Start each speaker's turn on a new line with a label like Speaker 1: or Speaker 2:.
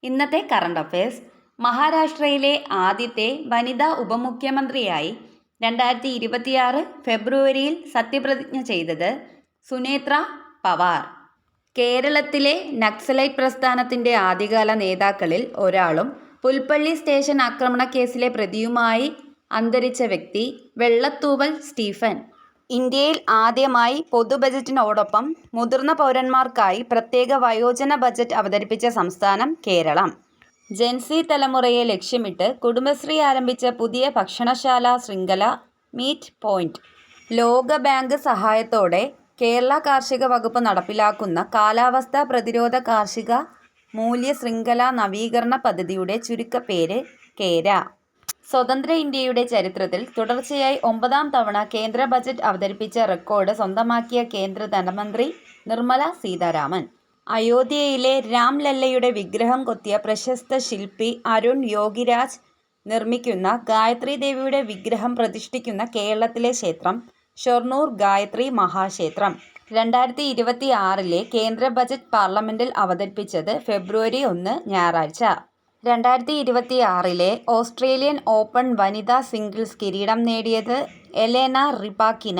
Speaker 1: ഇന്നത്തെ current affairs. മഹാരാഷ്ട്രയിലെ ആദ്യത്തെ വനിതാ ഉപമുഖ്യമന്ത്രിയായി 2026 ഫെബ്രുവരിയിൽ സത്യപ്രതിജ്ഞ ചെയ്തത് സുനേത്ര പവാർ. കേരളത്തിലെ നക്സലൈറ്റ് പ്രസ്ഥാനത്തിന്റെ ആദ്യകാല നേതാക്കളിൽ ഒരാളും പുൽപ്പള്ളി സ്റ്റേഷൻ ആക്രമണക്കേസിലെ പ്രതിയുമായി അന്തരിച്ച വ്യക്തി വെള്ളത്തൂവൽ സ്റ്റീഫൻ. ഇന്ത്യയിൽ ആദ്യമായി പൊതുബജറ്റിനോടൊപ്പം മുതിർന്ന പൗരന്മാർക്കായി പ്രത്യേക വയോജന ബജറ്റ് അവതരിപ്പിച്ച സംസ്ഥാനം കേരളം. ജെൻസി തലമുറയെ ലക്ഷ്യമിട്ട് കുടുംബശ്രീ ആരംഭിച്ച പുതിയ ഭക്ഷണശാല ശൃംഖല മീറ്റ് പോയിന്റ്. ലോകബാങ്ക് സഹായത്തോടെ കേരള കാർഷിക വകുപ്പ് നടപ്പിലാക്കുന്ന കാലാവസ്ഥാ പ്രതിരോധ കാർഷിക മൂല്യ ശൃംഖല നവീകരണ പദ്ധതിയുടെ ചുരുക്കപ്പേര് കേര. സ്വതന്ത്ര ഇന്ത്യയുടെ ചരിത്രത്തിൽ തുടർച്ചയായി 9ാം തവണ കേന്ദ്ര ബജറ്റ് അവതരിപ്പിച്ച റെക്കോർഡ് സ്വന്തമാക്കിയ കേന്ദ്ര ധനമന്ത്രി നിർമ്മല സീതാരാമൻ. അയോധ്യയിലെ രാംലല്ലയുടെ വിഗ്രഹം കൊത്തിയ പ്രശസ്ത ശില്പി അരുൺ യോഗിരാജ് നിർമ്മിക്കുന്ന ഗായത്രി ദേവിയുടെ വിഗ്രഹം പ്രതിഷ്ഠിക്കുന്ന കേരളത്തിലെ ക്ഷേത്രം ഷൊർണൂർ ഗായത്രി മഹാക്ഷേത്രം. 2026 കേന്ദ്ര ബജറ്റ് പാർലമെന്റിൽ അവതരിപ്പിച്ചത് ഫെബ്രുവരി 1 ഞായറാഴ്ച. 2026 ഓസ്ട്രേലിയൻ ഓപ്പൺ വനിതാ സിംഗിൾസ് കിരീടം നേടിയത് എലേന റിബാക്കിന.